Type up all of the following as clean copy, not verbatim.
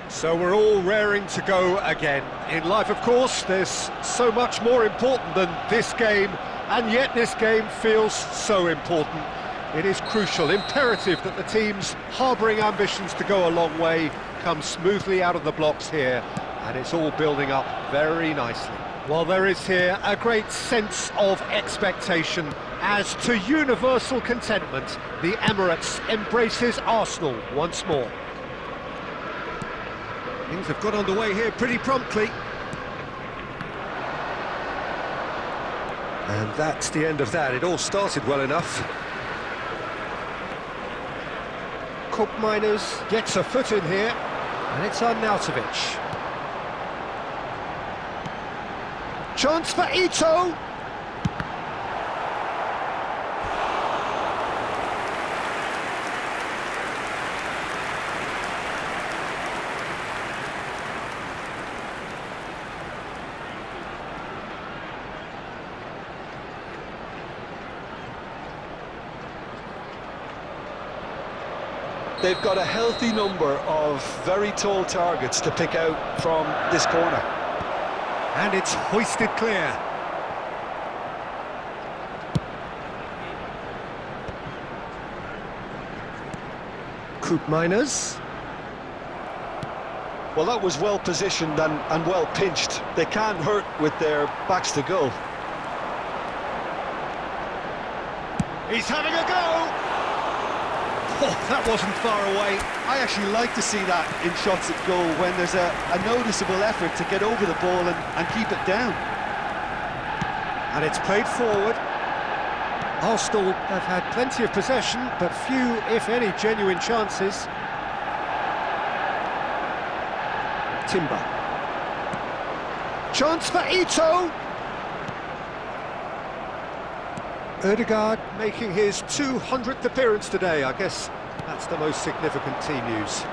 So we're all raring to go again. In life, of course, there's so much more important than this game, and yet this game feels so important. It is crucial, imperative that the teams harbouring ambitions to go a long way come smoothly out of the blocks here, and it's all building up very nicely. Well, there is here a great sense of expectation as, to universal contentment, the Emirates embraces Arsenal once more. Things have got underway here pretty promptly. And that's the end of that. It all started well enough. Cup Miners gets a foot in here, and it's Arnautovic. Chance for Ito! They've got a healthy number of very tall targets to pick out from this corner. And it's hoisted clear. Cup Miners. Well, that was well positioned and well pinched. They can't hurt with their backs to goal. He's having a go! Oh, that wasn't far away. I actually like to see that in shots at goal, when there's a noticeable effort to get over the ball and keep it down. And it's played forward. Arsenal have had plenty of possession, but few, if any, genuine chances. Timber. Chance for Ito! Ødegaard making his 200th appearance today. I guess that's the most significant team news.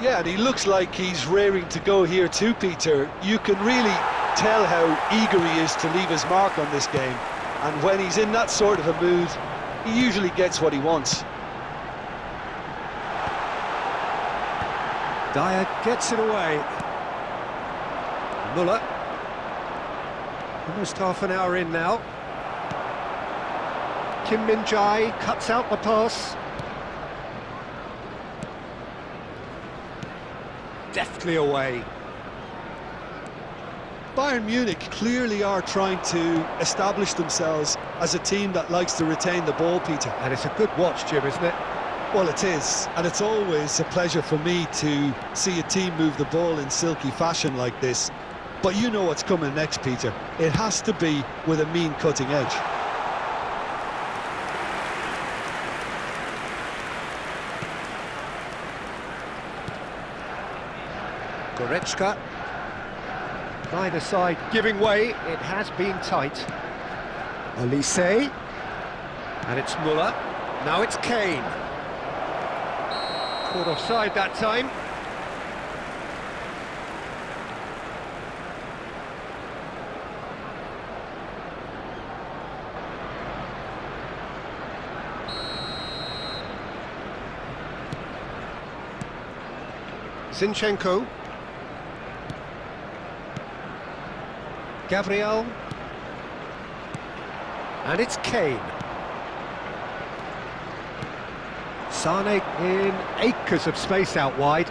Yeah, and he looks like he's raring to go here too, Peter. You can really tell how eager he is to leave his mark on this game. And when he's in that sort of a mood, he usually gets what he wants. Dyer gets it away. Muller. Almost half an hour in now. Kim Min-jae cuts out the pass. Deftly away. Bayern Munich clearly are trying to establish themselves as a team that likes to retain the ball, Peter. And it's a good watch, Jim, isn't it? Well, it is, and it's always a pleasure for me to see a team move the ball in silky fashion like this. But you know what's coming next, Peter. It has to be with a mean cutting edge. Goretzka. Neither side giving way. It has been tight. Elise. And it's Muller. Now it's Kane. Caught offside that time. Zinchenko. Gabriel. And it's Kane. Sane in acres of space out wide.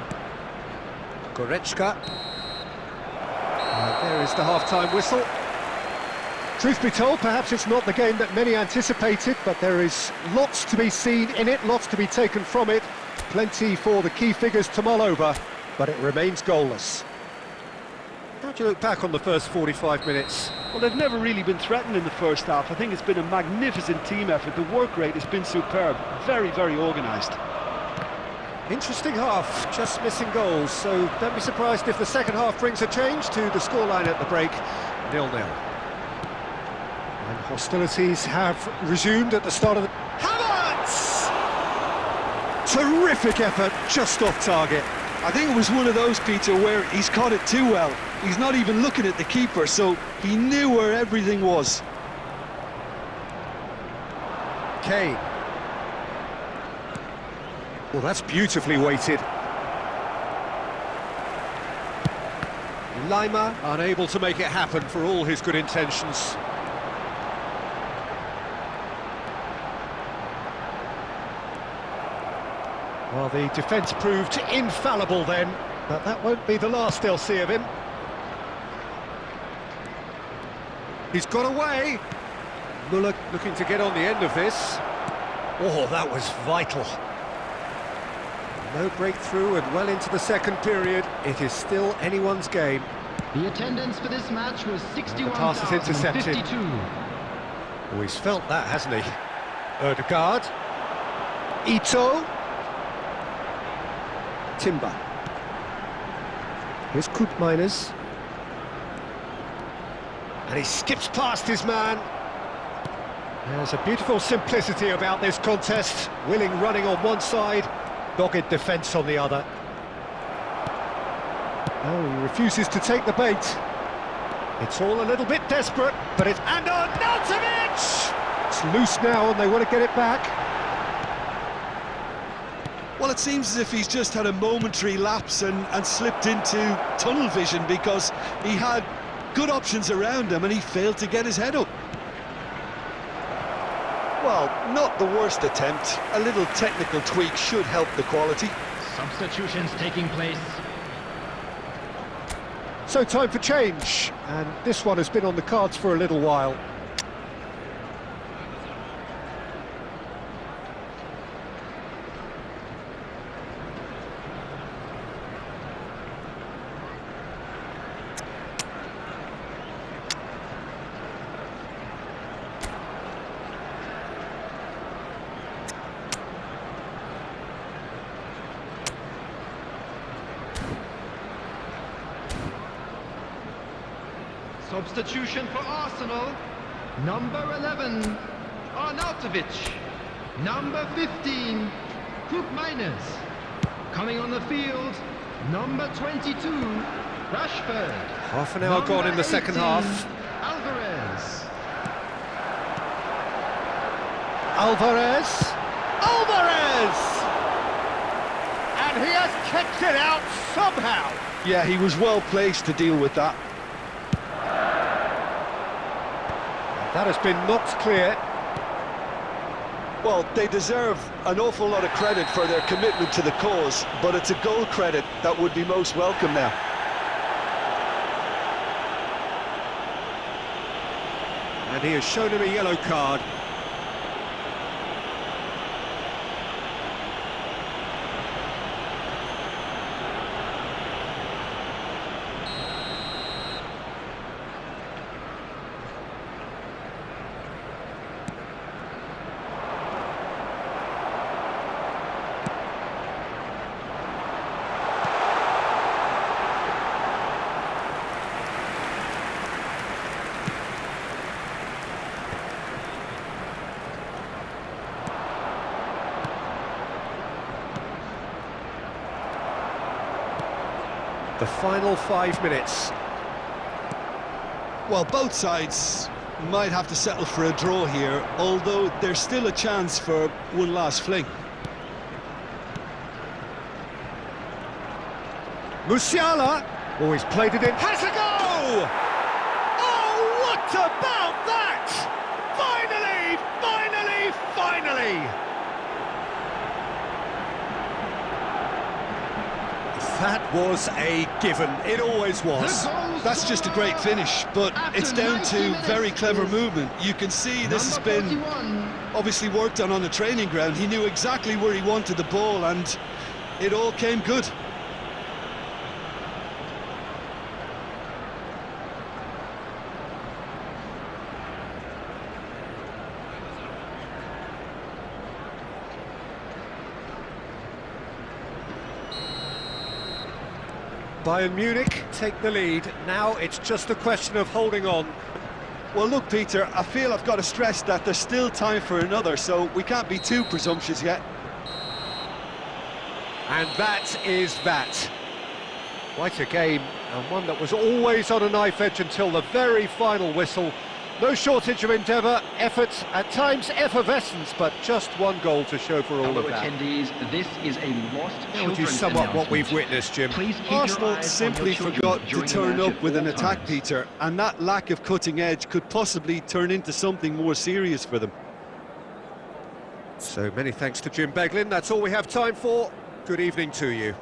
Goretzka. And there is the half-time whistle. Truth be told, perhaps it's not the game that many anticipated, but there is lots to be seen in it, lots to be taken from it. Plenty for the key figures to mull over, but it remains goalless. How do you look back on the first 45 minutes? Well, they've never really been threatened in the first half. I think it's been a magnificent team effort. The work rate has been superb. Very, very organised. Interesting half, just missing goals, so don't be surprised if the second half brings a change to the scoreline at the break, 0-0. And hostilities have resumed at the start of the... Havertz! Terrific effort, just off target. I think it was one of those, Peter, where he's caught it too well. He's not even looking at the keeper, so he knew where everything was. Kane. Well, that's beautifully weighted. Lima unable to make it happen for all his good intentions. Well, the defence proved infallible then, but that won't be the last they'll see of him. He's got away. Muller looking to get on the end of this. Oh, that was vital. No breakthrough and well into the second period. It is still anyone's game. The attendance for this match was 61,052. Oh, he's felt that, hasn't he? Ødegaard. Ito. Timber. Here's Koopmeiners. And he skips past his man. There's a beautiful simplicity about this contest. Willing running on one side, dogged defence on the other. Oh, he refuses to take the bait. It's all a little bit desperate, but it's... And Arnautovic! It's loose now and they want to get it back. Well, it seems as if he's just had a momentary lapse and slipped into tunnel vision, because he had good options around him and he failed to get his head up. Well, not the worst attempt. A little technical tweak should help the quality. Substitutions taking place. So time for change, and this one has been on the cards for a little while. Substitution for Arsenal. Number 11, Arnautovic. Number 15, Koopmeiners. Coming on the field, number 22, Rashford. Half an hour gone in the second half. Alvarez. Alvarez! And he has kept it out somehow. Yeah, he was well placed to deal with that. That has been knocked clear. Well, they deserve an awful lot of credit for their commitment to the cause, but it's a goal credit that would be most welcome now. And he has shown him a yellow card. The final 5 minutes. Well, both sides might have to settle for a draw here, although there's still a chance for one last fling. Musiala. Oh, he's played it in. Has a go! Oh, what about that? Finally, finally, finally! That was a given. It always was. That's just a great finish, but it's down to very clever movement. You can see this has been obviously worked on the training ground. He knew exactly where he wanted the ball, and it all came good. Bayern Munich take the lead. Now it's just a question of holding on. Well, look, Peter, I feel I've got to stress that there's still time for another, so we can't be too presumptuous yet. And that is that. Quite a game, and one that was always on a knife edge until the very final whistle. No shortage of endeavour, effort, at times effervescence, but just one goal to show for all of that. Attendees, this is a lost How would you sum up what we've witnessed, Jim? Please keep your Arsenal eyes on simply your children forgot to during the turn match up at with an all attack, times. Peter, and that lack of cutting edge could possibly turn into something more serious for them. So many thanks to Jim Beglin. That's all we have time for. Good evening to you.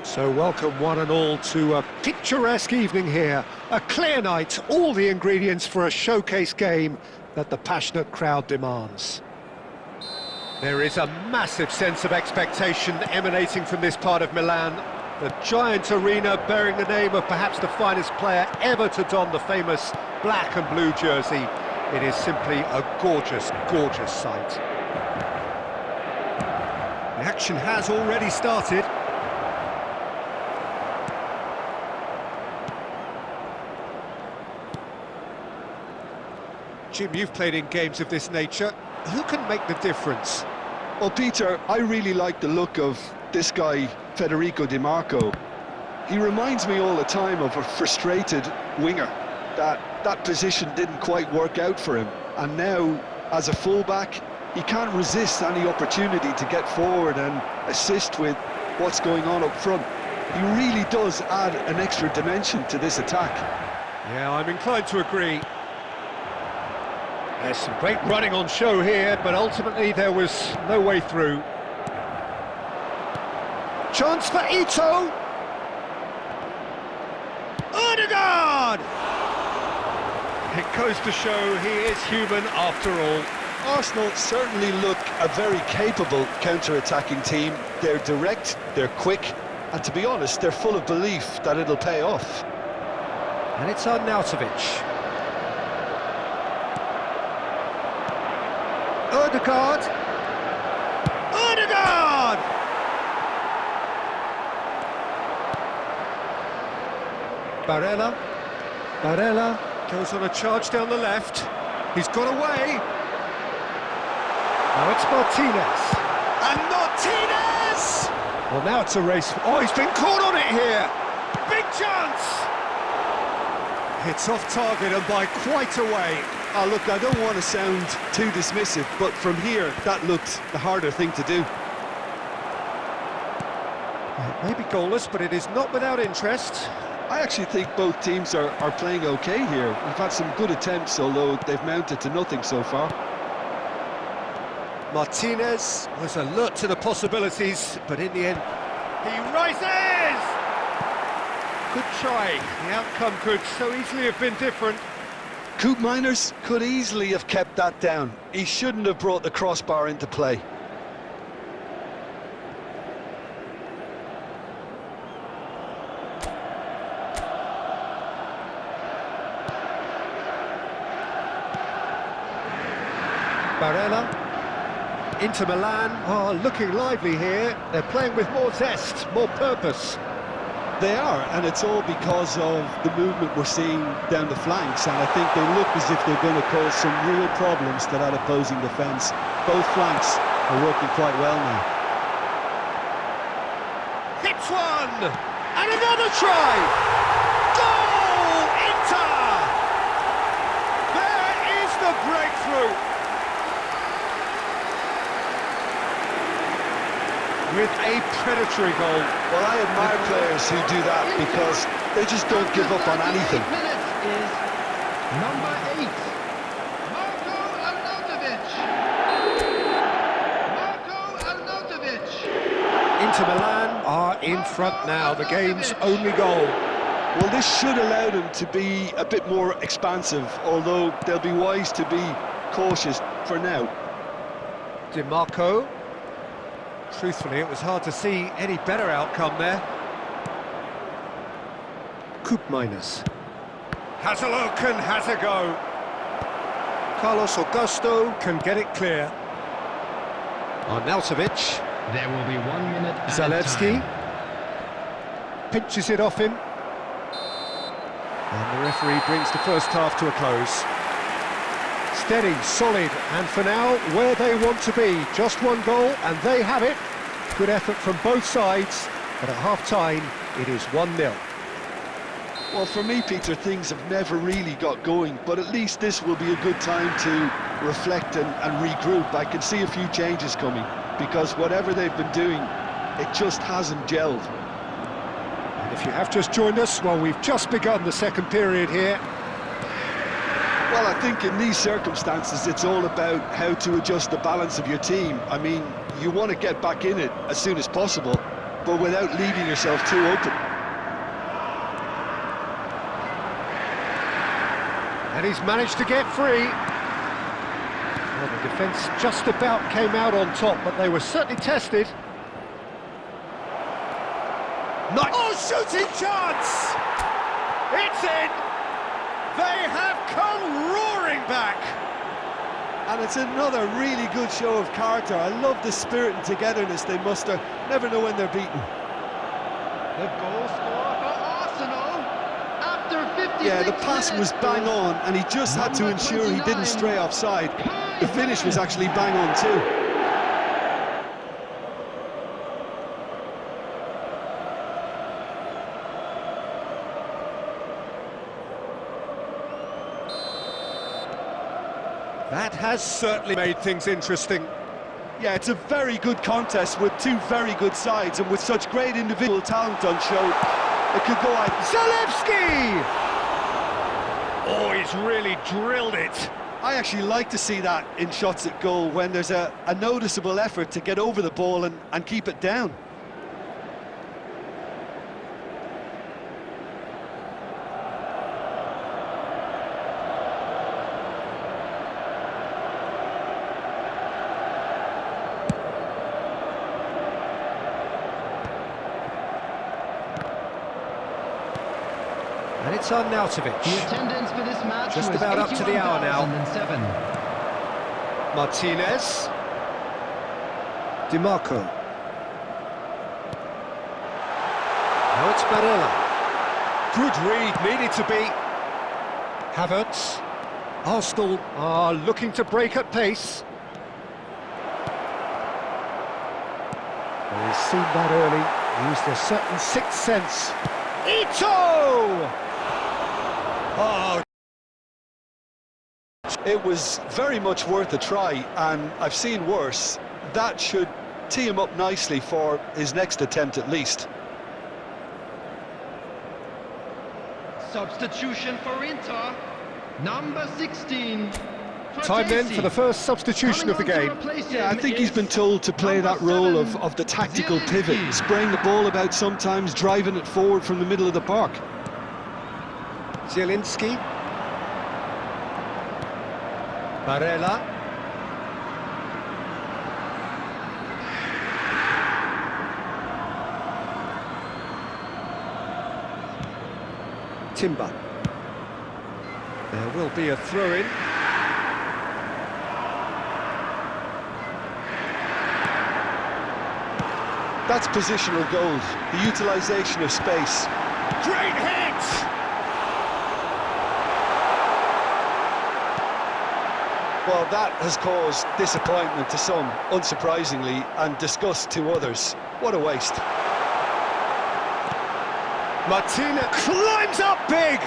So welcome one and all to a picturesque evening here. A clear night, all the ingredients for a showcase game that the passionate crowd demands. There is a massive sense of expectation emanating from this part of Milan. The giant arena bearing the name of perhaps the finest player ever to don the famous black and blue jersey. It is simply a gorgeous, gorgeous sight. The action has already started. Jim, you've played in games of this nature. Who can make the difference? Well, Peter, I really like the look of this guy, Federico Di Marco. He reminds me all the time of a frustrated winger. That position didn't quite work out for him. And now, as a fullback, he can't resist any opportunity to get forward and assist with what's going on up front. He really does add an extra dimension to this attack. Yeah, I'm inclined to agree. There's some great running on show here, but ultimately there was no way through. Chance for Ito! Odegaard! It goes to show he is human after all. Arsenal certainly look a very capable counter-attacking team. They're direct, they're quick, and to be honest, they're full of belief that it'll pay off. And it's Arnautovic. Odegaard! Odegaard! Barella goes on a charge down the left. He's got away. Now it's Martinez. And Martinez! Well, now it's a race. Oh, he's been caught on it here. Big chance! It's off target and by quite a way. Oh, look, I don't want to sound too dismissive, but from here, that looked the harder thing to do. It may be goalless, but it is not without interest. I actually think both teams are playing okay here. We've had some good attempts, although they've mounted to nothing so far. Martinez was alert to the possibilities, but in the end, he rises! Good try. The outcome could so easily have been different. Coop Miners could easily have kept that down. He shouldn't have brought the crossbar into play. Barella. Inter Milan are looking lively here. They're playing with more zest, more purpose. They are, and it's all because of the movement we're seeing down the flanks, and I think they look as if they're going to cause some real problems to that opposing defence. Both flanks are working quite well now. Hits one! And another try! Goal! Inter! There is the breakthrough! With a predatory goal. Well, I admire players who do that because they just don't give up on anything. Minutes is number 8, Marco Arnautovic. Marco Arnautovic. Inter Milan are in front now, the game's only goal. Well, this should allow them to be a bit more expansive, although they'll be wise to be cautious for now. DiMarco. Truthfully, it was hard to see any better outcome there. Coop Miners. Has a look and has a go. Carlos Augusto can get it clear. Arnautovic. There will be 1 minute at Zalewski. a time. Pinches it off him. And the referee brings the first half to a close. Steady, solid, and for now, where they want to be. Just one goal, and they have it. Good effort from both sides, but at half-time, it is 1-0. Well, for me, Peter, things have never really got going, but at least this will be a good time to reflect and regroup. I can see a few changes coming, because whatever they've been doing, it just hasn't gelled. And if you have just joined us, well, we've just begun the second period here. Well, I think in these circumstances, it's all about how to adjust the balance of your team. I mean, you want to get back in it as soon as possible, but without leaving yourself too open. And he's managed to get free. Well, the defence just about came out on top, but they were certainly tested. Oh, shooting chance! It's in! They have come roaring back! And it's another really good show of character. I love the spirit and togetherness they muster. Never know when they're beaten. The goal scorer for Arsenal after 56 Yeah, the pass was bang on, and he just had to Number ensure he 29. didn't stray offside. The finish was actually bang on too. That has certainly made things interesting. Yeah, it's a very good contest with two very good sides, and with such great individual talent on show, it could go either. Zalewski! he's really drilled it. I actually like to see that in shots at goal when there's a noticeable effort to get over the ball and keep it down. And it's Arnautovic. The attendance for this match Just was about up to the hour now. 81,007. Martinez. DiMarco. Now it's Barella. Good read, needed to be. Havertz. Arsenal are looking to break at pace. Well, he's seen that early, used a certain sixth sense. Ito! Oh, It was very much worth a try, and I've seen worse. That should tee him up nicely for his next attempt at least. Substitution for Inter, number 16. time then for the first substitution of the game. Yeah, I think he's been told to play that role of the tactical pivot, spraying the ball about sometimes, driving it forward from the middle of the park. Zielinski. Barella. Timber. There will be a throw-in. That's positional goals, the utilisation of space. Great hit! Well, that has caused disappointment to some, unsurprisingly, and disgust to others. What a waste. Martina climbs up big!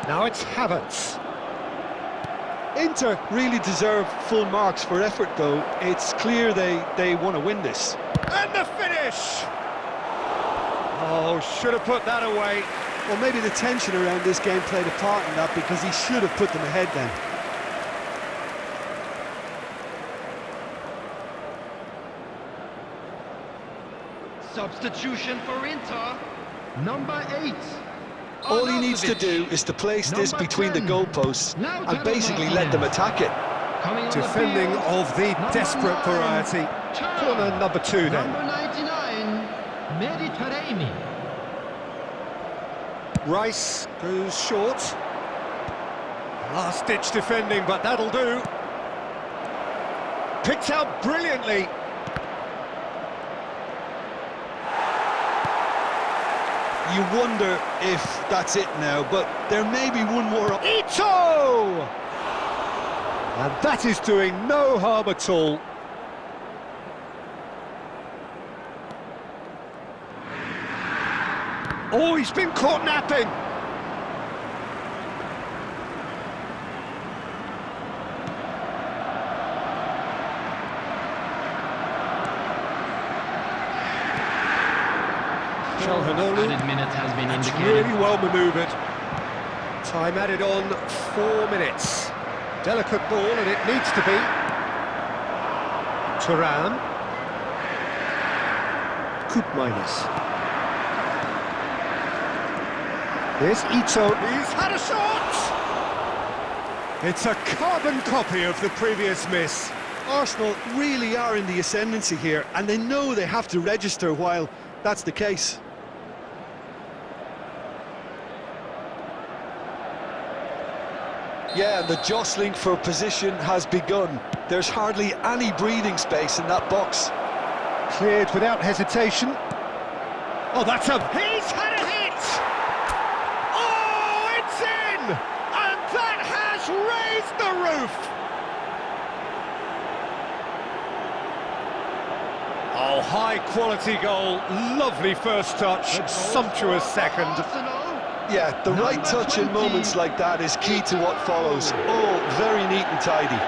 Now it's Havertz. Inter really deserve full marks for effort, though. It's clear they want to win this. And the finish! Oh, should have put that away. Well, maybe the tension around this game played a part in that, because he should have put them ahead then. Substitution for Inter, number 8. All he needs to do is to place this between the goalposts and basically let them attack it. Defending of the desperate variety. Corner number 2 then. Number 99, Mediterranean. Rice goes short. Last-ditch defending, but that'll do. Picked out brilliantly. You wonder if that's it now, but there may be one more. Ito! And that is doing no harm at all. Oh, he's been caught napping. Added minutes has been That's indicated. really well manoeuvred. Time added on 4 minutes. Delicate ball, and it needs to be. Turan. Koopmeiners. Here's Ito. He's had a shot! It's a carbon copy of the previous miss. Arsenal really are in the ascendancy here, and they know they have to register while that's the case. Yeah, the jostling for position has begun. There's hardly any breathing space in that box. Cleared without hesitation. Oh, that's a... He's had a hit! Oh, it's in! And that has raised the roof! Oh, high-quality goal. Lovely first touch. Sumptuous second. Arsenal. Yeah, the right touch in 20. moments like that is key to what follows. All very neat and tidy.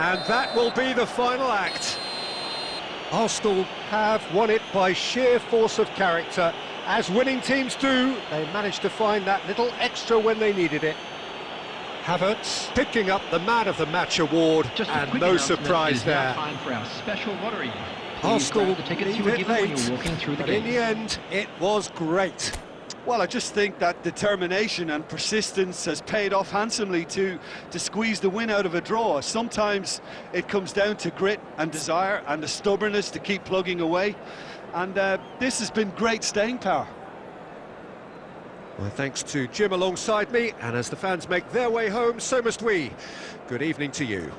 And that will be the final act. Arsenal have won it by sheer force of character. As winning teams do, they managed to find that little extra when they needed it. Havertz picking up the Man of the Match award, Just a and quick no announcement, surprise it is now there. time for our special lottery. Please Arsenal grab the tickets you were leave it given when late, you were walking through the but in gates. the end, it was great. Well, I just think that determination and persistence has paid off handsomely to squeeze the win out of a draw. Sometimes it comes down to grit and desire and the stubbornness to keep plugging away. And this has been great staying power. Well, thanks to Jim alongside me, and as the fans make their way home, so must we. Good evening to you.